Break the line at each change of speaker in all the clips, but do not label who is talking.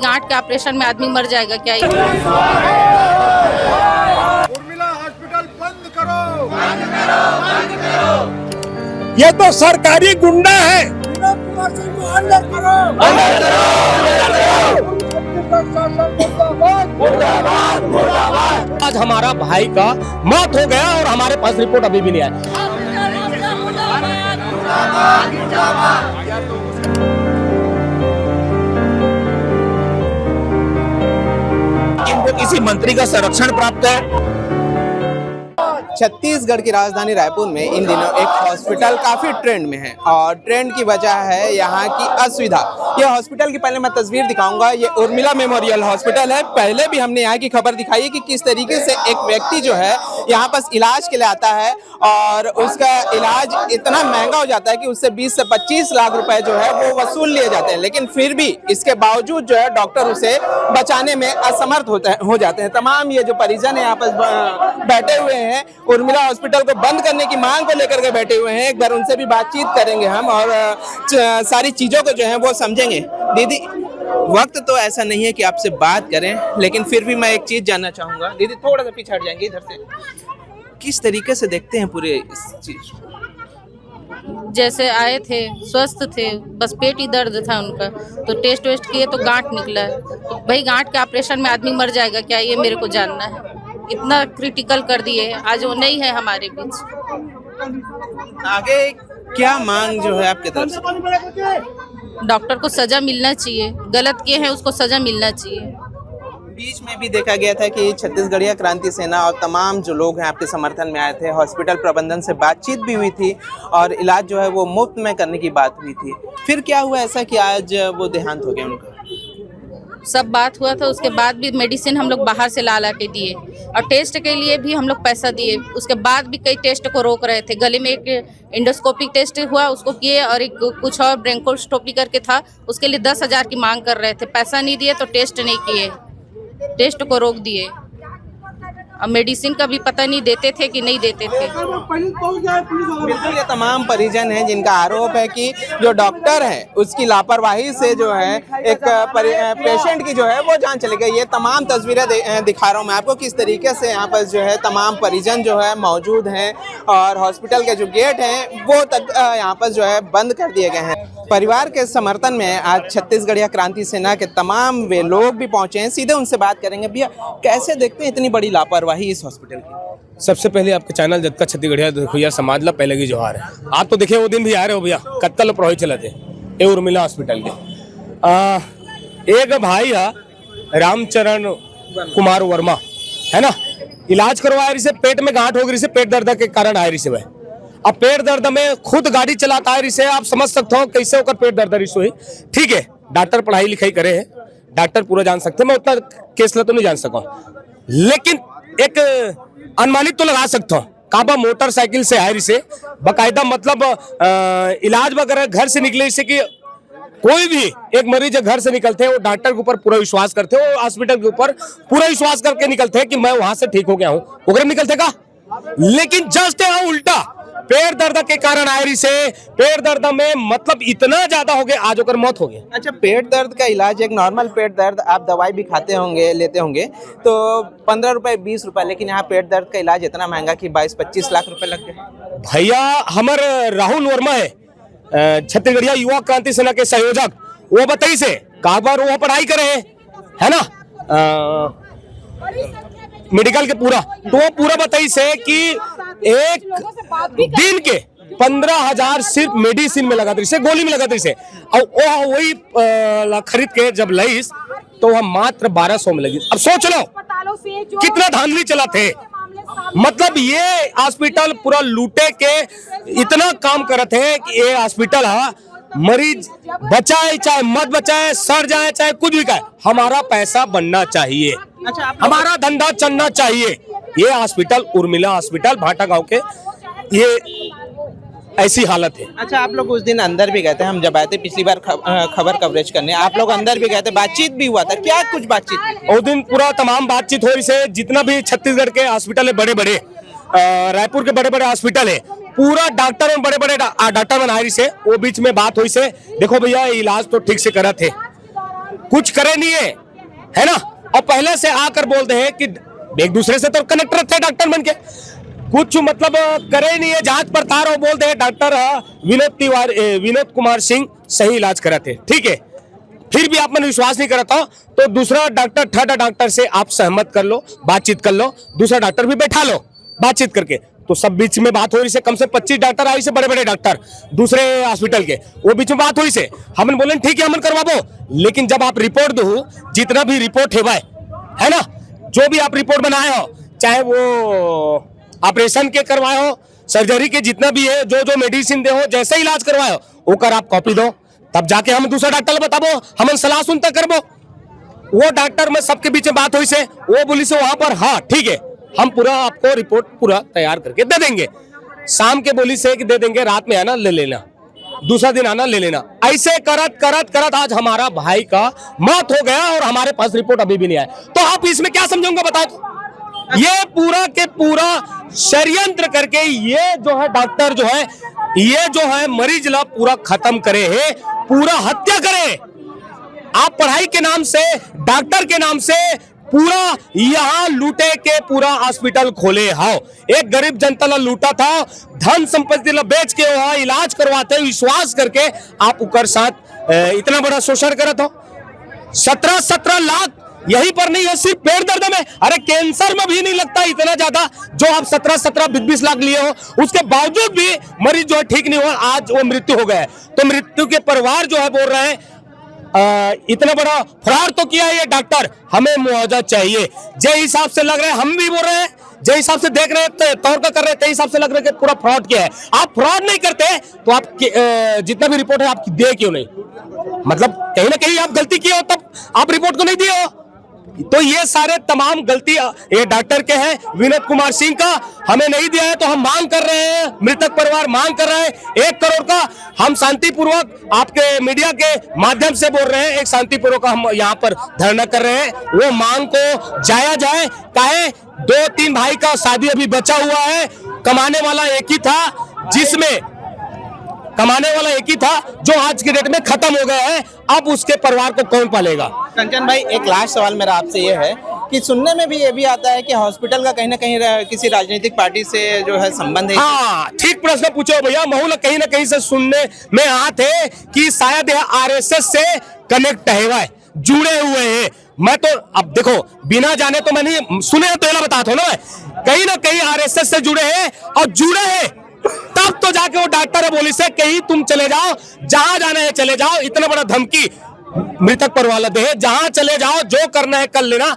गांठ के ऑपरेशन में आदमी मर जाएगा क्या?
उर्मिला हॉस्पिटल बंद करो, बंद करो, बंद करो।
ये तो सरकारी गुंडा है।
अंदर करो, अंदर करो, मुर्दाबाद, मुर्दाबाद।
आज हमारा भाई का मौत हो गया और हमारे पास रिपोर्ट अभी भी नहीं आई। इनको किसी मंत्री का संरक्षण प्राप्त है।
छत्तीसगढ़ की राजधानी रायपुर में इन दिनों एक हॉस्पिटल काफ़ी ट्रेंड में है और ट्रेंड की वजह है यहाँ की असुविधा। ये हॉस्पिटल की पहले मैं तस्वीर दिखाऊंगा। ये उर्मिला मेमोरियल हॉस्पिटल है। पहले भी हमने यहाँ की खबर दिखाई है कि किस तरीके से एक व्यक्ति जो है यहाँ पास इलाज के लिए आता है और उसका इलाज इतना महंगा हो जाता है कि उससे 20 से 25 लाख रुपए जो है वो वसूल लिए जाते हैं, लेकिन फिर भी इसके बावजूद जो है डॉक्टर उसे बचाने में असमर्थ हो जाते हैं। तमाम ये जो परिजन है यहाँ पर बैठे हुए हैं, उर्मिला हॉस्पिटल को बंद करने की मांग को लेकर के बैठे हुए हैं। एक बार उनसे भी बातचीत करेंगे हम और सारी चीजों को जो है वो समझेंगे। दीदी, वक्त तो ऐसा नहीं है कि आपसे बात करें, लेकिन फिर भी मैं एक चीज जानना चाहूंगा। दीदी थोड़ा सा पीछे हट जाएंगे इधर से। किस तरीके से देखते हैं पूरे इस चीज?
जैसे आए थे स्वस्थ थे, बस पेट ही दर्द था उनका, तो टेस्ट वेस्ट किए तो गांठ निकला है। तो भाई गांठ के ऑपरेशन में आदमी मर जाएगा क्या? ये मेरे को जानना है। इतना क्रिटिकल कर दिए, आज वो नहीं है हमारे बीच।
आगे क्या मांग जो है आपके तरफ से?
डॉक्टर को सजा मिलना चाहिए, गलत किए हैं उसको सजा मिलना चाहिए।
बीच में भी देखा गया था कि छत्तीसगढ़िया क्रांति सेना और तमाम जो लोग हैं आपके समर्थन में आए थे। हॉस्पिटल प्रबंधन से बातचीत भी हुई थी और इलाज जो है वो मुफ्त में करने की बात हुई थी। फिर क्या हुआ ऐसा कि आज वो देहांत हो गया उनका?
सब बात हुआ था, उसके बाद भी मेडिसिन हम लोग बाहर से ला के दिए और टेस्ट के लिए भी हम लोग पैसा दिए। उसके बाद भी कई टेस्ट को रोक रहे थे। गले में एक इंडोस्कोपिक टेस्ट हुआ, उसको किए, और एक कुछ और ब्रोंकोस्कोपी करके था, उसके लिए 10,000 की मांग कर रहे थे। पैसा नहीं दिए तो टेस्ट नहीं किए, टेस्ट को रोक दिए। अब मेडिसिन का भी पता नहीं देते थे कि नहीं देते थे।
बिल्कुल, ये तमाम परिजन हैं जिनका आरोप है कि जो डॉक्टर है उसकी लापरवाही से जो है एक पेशेंट की जो है वो जान चली गई। ये तमाम तस्वीरें दिखा रहा हूँ मैं आपको किस तरीके से यहाँ पर जो है तमाम परिजन जो है मौजूद हैं और हॉस्पिटल के जो गेट हैं वो तक यहाँ पर जो है बंद कर दिए गए हैं। परिवार के समर्थन में आज छत्तीसगढ़िया क्रांति सेना के तमाम वे लोग भी पहुंचे हैं। सीधे उनसे बात करेंगे। भैया, कैसे देखते हैं इतनी बड़ी लापरवाही इस हॉस्पिटल की?
सबसे पहले आपके चैनल जब का छत्तीसगढ़िया भैया समाज ला पहले की जोहार है। आप तो देखे वो दिन भी आ रहे हो भैया, कत्ल प्रभावित चले थे ये उर्मिला हॉस्पिटल के। एक भाई है रामचरण कुमार वर्मा, है ना, इलाज करवाया रही से, पेट में गांठ हो गई से, पेट दर्द के कारण आए रही से। वह अब पेट दर्द में खुद गाड़ी चलाता है रिसे, आप समझ सकते हो कैसे होकर पेट दर्द रिस हुई। ठीक है, डॉक्टर पढ़ाई लिखाई करे हैं, डॉक्टर पूरा जान सकते हैं, मैं उतना केस ला तो नहीं जान सका, लेकिन एक अनुमानित तो लगा सकता हूँ। काबा मोटरसाइकिल से आए रिसे, बाकायदा मतलब इलाज वगैरह घर से निकले, इससे कि कोई भी एक मरीज घर से निकलते हैं वो डॉक्टर के ऊपर पूरा विश्वास करते हैं, वो हॉस्पिटल के ऊपर पूरा विश्वास करके निकलते हैं कि मैं वहां से ठीक हो गया हूँ, वगैरह निकलते का। लेकिन जस्ट यहाँ उल्टा पेट दर्द के कारण आयरी से, पेट दर्द में मतलब इतना ज्यादा हो गया, आज होकर मौत हो गया।
अच्छा, पेट दर्द का इलाज, एक नॉर्मल पेट दर्द आप दवाई भी खाते होंगे, लेते होंगे तो 15 रुपए 20 रुपए, लेकिन यहाँ पेट दर्द का इलाज इतना महंगा कि 22-25 लाख रुपए लग गए।
भैया, हमारे राहुल वर्मा है छत्तीसगढ़िया युवा क्रांति सेना के संयोजक, वो बताइए से काबर वो पढ़ाई करे है ना मेडिकल के पूरा, तो वो पूरा बताइए से कि एक दिन के 15,000 सिर्फ मेडिसिन में लगा से, गोली में लगा से, और वही खरीद के जब लईस तो वह मात्र 1200 में लगी। अब सोच लो कितना धांधली चला थे। मतलब ये हॉस्पिटल पूरा लूटे के इतना काम करते हैं कि ये हॉस्पिटल मरीज बचाए चाहे मत बचाए, सड़ जाए चाहे कुछ भी कहे, हमारा पैसा बनना चाहिए। अच्छा, हमारा धंधा चलना चाहिए। ये हॉस्पिटल उर्मिला हॉस्पिटल भाटा गांव के ये ऐसी हालत है।
अच्छा, आप लोग उस दिन अंदर भी गए थे, हम जब आए थे पिछली बार खबर कवरेज करने, आप लोग अंदर भी गए थे, बातचीत भी हुआ था, क्या कुछ बातचीत?
उस दिन पूरा तमाम बातचीत हो रही से, जितना भी छत्तीसगढ़ के हॉस्पिटल है बड़े बड़े, रायपुर के बड़े बड़े हॉस्पिटल है, पूरा डॉक्टर और बड़े बड़े डॉक्टर बनाए से वो बीच में बात हुई से देखो भैया इलाज तो ठीक से करा थे, कुछ करे नहीं है ना। और पहले से आकर बोलते हैं कि एक दूसरे से तो कनेक्टर थे डॉक्टर बन के, कुछ मतलब करे नहीं है, जांच पड़ताल और बोलते हैं डॉक्टर विनोद कुमार सिंह सही इलाज करा थे, ठीक है। फिर भी आप मैंने विश्वास नहीं करता तो दूसरा डॉक्टर थर्ड डॉक्टर से आप सहमत कर लो, बातचीत कर लो, दूसरा डॉक्टर भी बैठा लो बातचीत करके। तो सब बीच में बात हो रही से कम से 25 डॉक्टर आई से बड़े बड़े डॉक्टर दूसरे हॉस्पिटल के, वो बीच में बात हुई से हमने बोले ठीक है हमन करवाबो, लेकिन जब आप रिपोर्ट दो, जितना भी रिपोर्ट है भाई है ना, जो भी आप रिपोर्ट बनाए हो, चाहे वो ऑपरेशन के करवाए हो, सर्जरी के जितना भी है, जो जो मेडिसिन दे हो, जैसे इलाज करवाए हो वो कर आप कॉपी दो, तब जाके हम दूसरा डॉक्टर बताबो, हम सलाह सुनता करबो। वो डॉक्टर में सबके बीच में बात हुई से वो बोली से वहां पर हाँ ठीक है हम पूरा आपको रिपोर्ट पूरा तैयार करके दे देंगे, शाम के बोली से कि दे देंगे, रात में आना ले लेना, दूसरा दिन आना ले लेना। ऐसे करत करत करत आज हमारा भाई का मौत हो गया और हमारे पास रिपोर्ट अभी भी नहीं आया। तो आप इसमें क्या समझोगे बताओ तो? ये पूरा के पूरा षड्यंत्र करके ये जो है डॉक्टर जो है ये जो है मरीज ला पूरा खत्म करे है, पूरा हत्या करे। आप पढ़ाई के नाम से, डॉक्टर के नाम से पूरा यहाँ लूटे के पूरा हॉस्पिटल खोले हाओ, एक गरीब जनता ला लूटा था, धन संपत्ति ला बेच के वहां इलाज करवाते विश्वास करके आप उकर साथ इतना बड़ा शोषण करत हो। 17 लाख यही पर नहीं है, सिर्फ पेट दर्द में, अरे कैंसर में भी नहीं लगता इतना ज्यादा जो आप 17-20 लाख लिए हो, उसके बावजूद भी मरीज जो है ठीक नहीं हुआ, आज वो मृत्यु हो गया। तो मृत्यु के परिवार जो है बोल रहे हैं इतना बड़ा फ्रॉड तो किया है ये डॉक्टर, हमें मुआवजा चाहिए। जे हिसाब से लग रहा है, हम भी बोल रहे हैं, जे हिसाब से देख रहे हैं तौर का कर रहे थे, हिसाब से लग रहा है कि पूरा फ्रॉड किया है। आप फ्रॉड नहीं करते तो आप जितना भी रिपोर्ट है आप दे क्यों नहीं, मतलब कहीं ना कहीं आप गलती किए हो तब आप रिपोर्ट को नहीं दिए हो। तो ये सारे तमाम गलती ये डॉक्टर के हैं, विनोद कुमार सिंह का हमें नहीं दिया है, तो हम मांग कर रहे हैं, मृतक परिवार मांग कर रहे हैं 1 करोड़ का। हम शांतिपूर्वक आपके मीडिया के माध्यम से बोल रहे हैं, एक शांतिपूर्वक हम यहाँ पर धरना कर रहे हैं, वो मांग को जाया जाए। काहे 2-3 भाई का शादी अभी बचा हुआ है, कमाने वाला एक ही था जो आज की डेट में खत्म हो गया है, अब उसके परिवार को कौन पालेगा।
कंचन भाई, एक लास्ट सवाल मेरा आपसे ये है कि सुनने में भी ये भी आता है कि हॉस्पिटल का कहीं ना कहीं किसी राजनीतिक पार्टी से जो है संबंध है।
हाँ, ठीक प्रश्न पूछो भैया, महू कहीं ना कहीं से सुनने में आते कि शायद यह आरएसएस से कनेक्ट है, जुड़े हुए हैं। मैं तो अब देखो बिना जाने तो मैं नहीं सुने तो ये बताता हूँ ना, कहीं ना कहीं आरएसएस से जुड़े हैं और जुड़े हैं तब तो जाके वो डॉक्टर है बोली से कहीं तुम चले जाओ, जहां जाना है चले जाओ, इतना बड़ा धमकी मृतक परिवार दे, जहां चले जाओ, जो करना है कर लेना,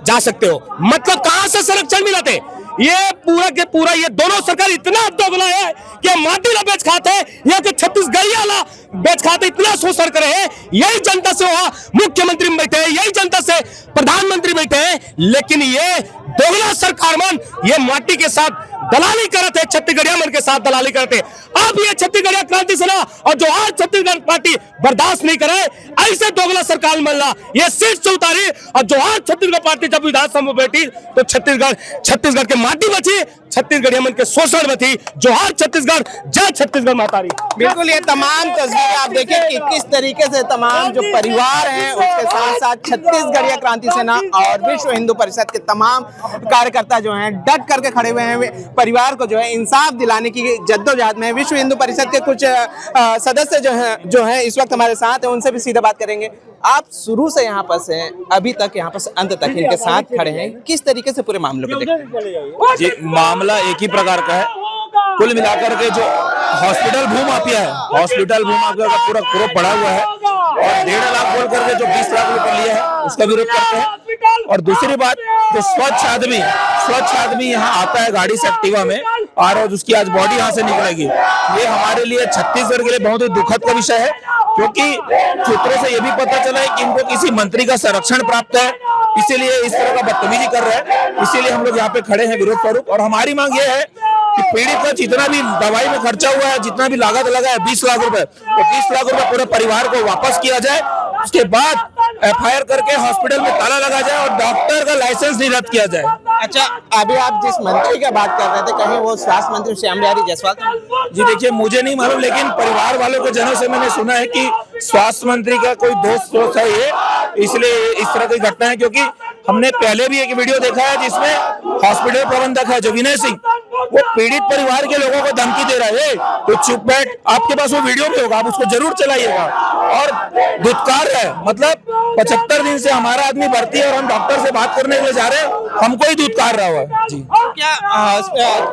जा सकते हो। मतलब कहां से संरक्षण मिला थे? ये पूरा के पूरा ये दोनों सरकार इतना दोगला है कि माटी ला बेच खाते हैं, यहाँ के छत्तीसगढ़िया ला बेच खाते, इतना शोषण करे हैं। यही जनता से वहां मुख्यमंत्री बैठे हैं, यही जनता से प्रधानमंत्री बैठे हैं, लेकिन ये दोगला सरकार मन ये माटी के साथ दलाली करते, छत्तीसगढ़िया मन के साथ दलाली करते। अब ये छत्तीसगढ़िया क्रांति सेना और जो आज छत्तीसगढ़ पार्टी बर्दाश्त नहीं करे, ऐसे दोगला सरकार मल्ला ये सीट से उतारी, और जो आज छत्तीसगढ़ पार्टी जब विधानसभा में बैठी तो छत्तीसगढ़ के माटी बची, छत्तीसगढ़िया मन के शोषण बची, जो आज छत्तीसगढ़ जय छत्तीसगढ़ माता री।
बिल्कुल, ये तमाम तस्वीरें आप देखिए कि किस तरीके से तमाम जो परिवार हैं उसके साथ साथ छत्तीसगढ़िया क्रांति सेना और विश्व हिंदू परिषद के तमाम कार्यकर्ता जो हैं डट करके खड़े हुए हैं, परिवार को जो है इंसाफ दिलाने की जद्दोजहद में। विश्व हिंदू परिषद के कुछ सदस्य जो है इस वक्त हमारे साथ हैं, उनसे भी सीधा बात करेंगे। आप शुरू से यहाँ पर से अभी तक यहाँ पर अंत तक इनके साथ खड़े हैं, किस तरीके से पूरे मामलों को देखते हैं?
जी, मामला एक ही प्रकार का है, कुल मिलाकर के जो हॉस्पिटल भूमाफिया है, हॉस्पिटल भूमाफिया का पूरा ग्रुप बढ़ा हुआ है और 1.5 लाख बोल करके जो 20 लाख रुपए लिए है उसका विरोध करते हैं। और दूसरी बात, जो स्वच्छ आदमी यहाँ आता है गाड़ी से एक्टिवा में और उसकी आज बॉडी यहाँ से निकलेगी, ये हमारे लिए छत्तीसगढ़ के लिए बहुत ही दुखद का विषय है, क्योंकि सूत्रों से ये भी पता चला है कि इनको किसी मंत्री का संरक्षण प्राप्त है, इसीलिए इस तरह का बदतमीजी कर रहे हैं। इसीलिए हम लोग यहाँ पे खड़े हैं विरोध स्वरूप। और हमारी मांग ये है कि पीड़ित का जितना भी दवाई में खर्चा हुआ है, जितना भी लागत लगा है 20 लाख रुपए, तो 20 लाख रुपए पूरे परिवार को वापस किया जाए। उसके बाद FIR करके हॉस्पिटल में ताला लगा जाए और डॉक्टर का लाइसेंस निरस्त किया जाए।
अच्छा, अभी आप जिस मंत्री की बात कर रहे थे, कहीं वो स्वास्थ्य मंत्री श्याम बिहारी जायसवाल?
जी देखिए, मुझे नहीं मालूम, लेकिन परिवार वालों के जनों से मैंने सुना है कि स्वास्थ्य मंत्री का कोई दोस्त है ये, इसलिए इस तरह की घटना है। क्योंकि हमने पहले भी एक वीडियो देखा है जिसमें हॉस्पिटल प्रबंधक है जो विनय सिंह, वो पीड़ित परिवार के लोगों को धमकी दे रहा है, तो चुप बैठ, आपके पास वो वीडियो भी होगा, आप उसको जरूर चलाइएगा। और धुतकार है, मतलब 75 दिन से हमारा आदमी भर्ती है और हम डॉक्टर से बात करने के लिए जा रहे हैं, हमको ही धुतकार रहा हुआ है। जी
क्या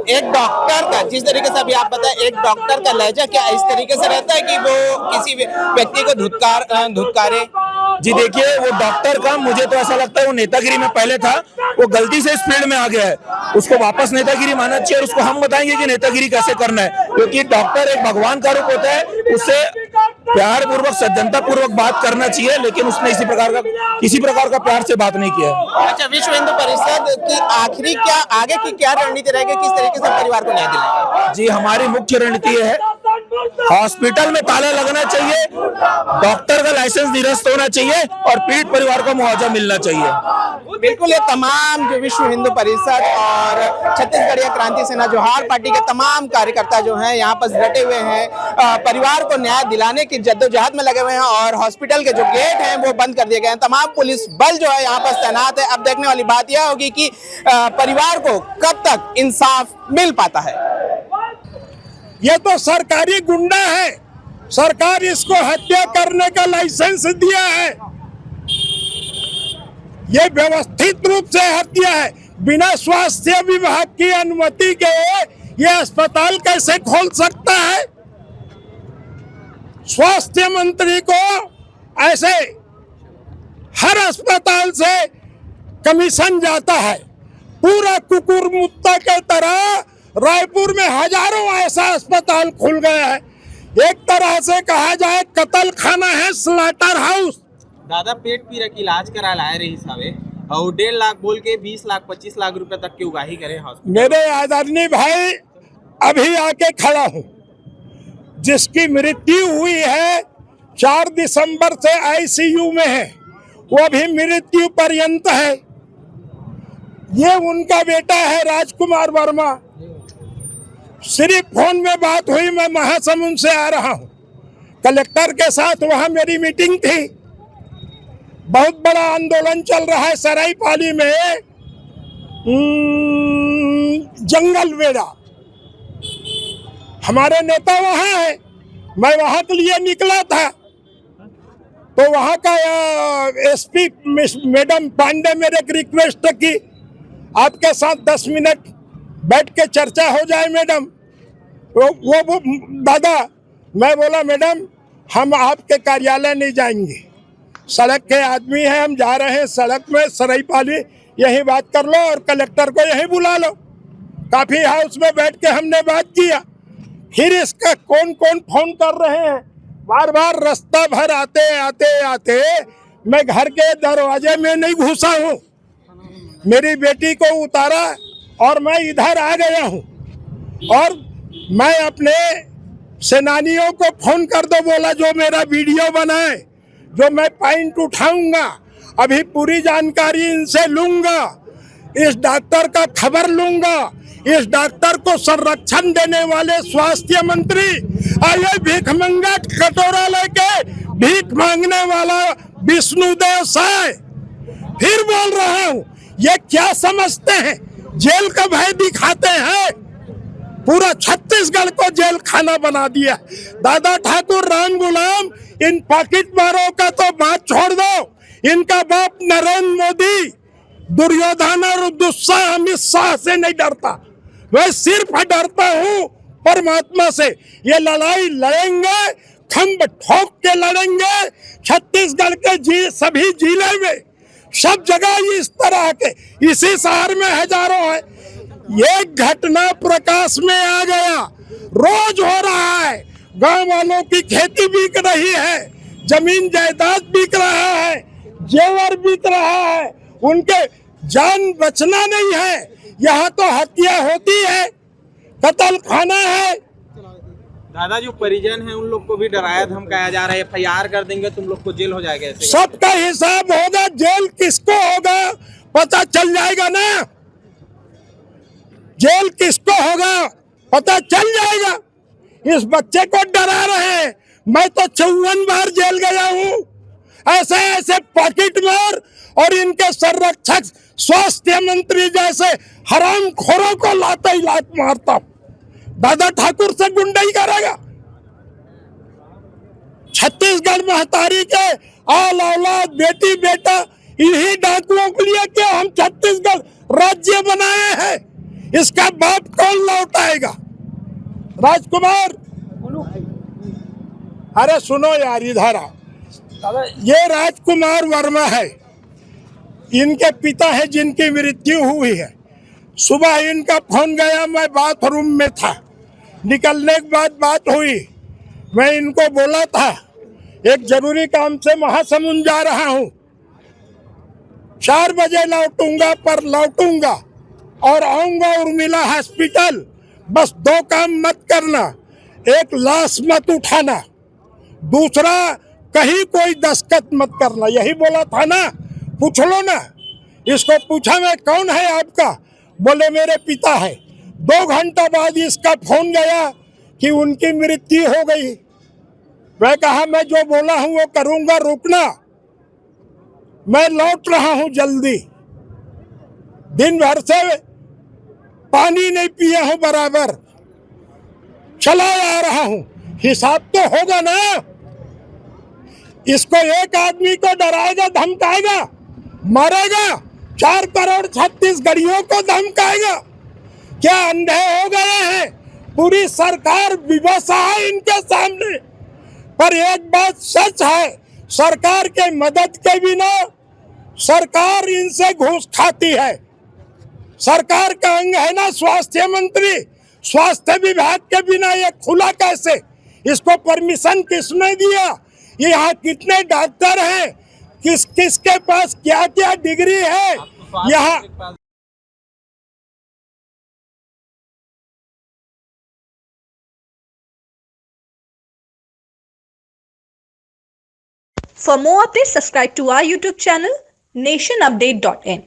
एक डॉक्टर का, जिस तरीके से अभी आप बताएं, एक डॉक्टर का लहजा क्या इस तरीके से रहता है कि वो किसी व्यक्ति को धुतकारे?
जी देखिए, वो डॉक्टर का मुझे तो ऐसा लगता है वो नेतागिरी में पहले था, वो गलती से इस फील्ड में आ गया है, उसको वापस नेतागिरी मानना चाहिए और उसको हम बताएंगे कि नेतागिरी कैसे करना है। क्योंकि डॉक्टर एक भगवान का रूप होता है, उससे प्यार पूर्वक सज्जनता पूर्वक बात करना चाहिए, लेकिन उसने किसी प्रकार का प्यार से बात नहीं किया।
अच्छा, विश्व हिंदू परिषद की आखिरी आगे की क्या रणनीति रहेगी, किस तरीके से परिवार को न्याय दिलाएगा?
जी, हमारी मुख्य रणनीति है, हॉस्पिटल में ताला लगना चाहिए, डॉक्टर का लाइसेंस निरस्त होना चाहिए और पीड़ित परिवार को मुआवजा मिलना चाहिए।
बिल्कुल, ये तमाम जो विश्व हिंदू परिषद और छत्तीसगढ़ीय क्रांति सेना जोहार पार्टी के तमाम कार्यकर्ता जो हैं यहाँ पर डटे हुए हैं, परिवार को न्याय दिलाने की जद्दोजहद में लगे हुए हैं और हॉस्पिटल के जो गेट हैं वो बंद कर दिए गए हैं। तमाम पुलिस बल जो है यहाँ पर तैनात है। अब देखने वाली बात यह होगी कि परिवार को कब तक इंसाफ मिल पाता है।
ये तो सरकारी गुंडा है, सरकार इसको हत्या करने का लाइसेंस दिया है, ये व्यवस्थित रूप से हत्या है। बिना स्वास्थ्य विभाग की अनुमति के ये अस्पताल कैसे खोल सकता है? स्वास्थ्य मंत्री को ऐसे हर अस्पताल से कमीशन जाता है, पूरा कुकुर मुत्ता के तरह रायपुर में हजारों ऐसा अस्पताल खुल गया है। एक तरह से कहा जाए कत्ल खाना है, स्लॉटर हाउस।
दादा पेट पीड़ा की इलाज करा लाए रही सावे और 1.5 लाख बोल के 20 लाख 25 लाख रुपए तक की उगाही करे हॉस्पिटल।
मेरे आदरणीय भाई, अभी आके खड़ा हूँ, जिसकी मृत्यु हुई है 4 दिसंबर से ICU में है, वो अभी मृत्यु पर्यंत है। ये उनका बेटा है राजकुमार वर्मा। सिर्फ फोन में बात हुई, मैं महासमुंद से आ रहा हूँ, कलेक्टर के साथ वहाँ मेरी मीटिंग थी। बहुत बड़ा आंदोलन चल रहा है सरायपाली में, जंगल बेड़ा। हमारे नेता वहाँ है, मैं वहाँ के लिए निकला था, तो वहाँ का SP मैडम पांडे मेरे एक रिक्वेस्ट की, आपके साथ 10 मिनट बैठ के चर्चा हो जाए मैडम। वो दादा, मैं बोला मैडम हम आपके कार्यालय नहीं जाएंगे, सड़क के आदमी हैं, हम जा रहे हैं सड़क में सरायपाली, यही बात कर लो और कलेक्टर को यही बुला लो। काफी हाउस में बैठ के हमने बात किया। फिर इसका कौन कौन फोन कर रहे हैं, बार बार रास्ता भर आते आते आते मैं घर के दरवाजे में नहीं घुसा हूँ, मेरी बेटी को उतारा और मैं इधर आ गया हूँ। और मैं अपने सेनानियों को फोन कर दो, बोला जो मेरा वीडियो बनाए, जो मैं पॉइंट उठाऊंगा, अभी पूरी जानकारी इनसे लूंगा, इस डॉक्टर का खबर लूंगा। इस डॉक्टर को संरक्षण देने वाले स्वास्थ्य मंत्री आइए भीख मंगा कटोरा लेके भीख मांगने वाला विष्णुदेव साय, फिर बोल रहा हूँ, ये क्या समझते हैं, जेल का भय दिखाते हैं। पूरा छत्तीसगढ़ को जेल खाना बना दिया। दादा ठाकुर, राम गुलाम, इन पॉकेट मारों का तो बात छोड़ दो, इनका बाप नरेंद्र मोदी दुर्योधन और दुस्साह अमित शाह से नहीं डरता, मैं सिर्फ डरता हूँ परमात्मा से। ये लड़ाई लड़ेंगे, खंभ ठोक के लड़ेंगे। छत्तीसगढ़ के सभी जिले में सब जगह इस तरह के, इसी शहर में हजारों है। ये घटना प्रकाश में आ गया, रोज हो रहा है। गांव वालों की खेती बिक रही है, जमीन जायदाद बिक रहा है, जेवर बिक रहा है, उनके जान बचना नहीं है। यहाँ तो हत्या होती है, कत्ल खाना है।
दादा जो परिजन है उन लोग को भी डराया धमकाया जा रहा है, FIR कर देंगे तुम लोग को जेल हो जाएगा ऐसे।
सबका हिसाब होगा, जेल किसको होगा पता चल जाएगा ना, जेल किसको होगा पता चल जाएगा। इस बच्चे को डरा रहे हैं, मैं तो 54 बार जेल गया हूँ, ऐसे ऐसे पॉकेट मार और इनके संरक्षक स्वास्थ्य मंत्री जैसे हरामखोरों को लाता ही लात मारता। दादा ठाकुर से गुंडाई करेगा। छत्तीसगढ़ महतारी के आल औलाद बेटी बेटा इन्हीं डाकुओं के लिए क्या हम छत्तीसगढ़ राज्य बनाए हैं, इसका बाप कौन लौटाएगा? राजकुमार, अरे सुनो यार, इधर आ। ये राजकुमार वर्मा है, इनके पिता है जिनकी मृत्यु हुई है। सुबह इनका फोन गया, मैं बाथरूम में था, निकलने के बाद बात हुई। मैं इनको बोला था एक जरूरी काम से महासमुंद जा रहा हूँ, 4 बजे लौटूंगा, पर लौटूंगा और आऊंगा उर्मिला हॉस्पिटल। बस 2 काम मत करना, एक लाश मत उठाना, दूसरा कहीं कोई दस्तखत मत करना। यही बोला था ना, पूछ लो ना। इसको पूछा मैं, कौन है आपका? बोले मेरे पिता है। 2 घंटा बाद इसका फोन गया कि उनकी मृत्यु हो गई। मैं कहा मैं जो बोला हूं वो करूंगा, रुकना, मैं लौट रहा हूं जल्दी। दिन भर से पानी नहीं पिया हूं बराबर, चला आ रहा हूं, हिसाब तो होगा ना। इसको एक आदमी को डराएगा धमकाएगा, मारेगा, 4 करोड़ छत्तीसगढ़ियों को धमकाएगा। क्या अंधे हो गए हैं? पूरी सरकार विवश है इनके सामने। पर एक बात सच है, सरकार के मदद के बिना सरकार इनसे घूस खाती है। सरकार का अंग है ना स्वास्थ्य मंत्री, स्वास्थ्य विभाग के बिना ये खुला कैसे? इसको परमिशन किसने दिया? यहाँ कितने डॉक्टर हैं, किस किस के पास क्या क्या डिग्री है यहाँ?
For more updates, subscribe to our YouTube channel nationupdate.in.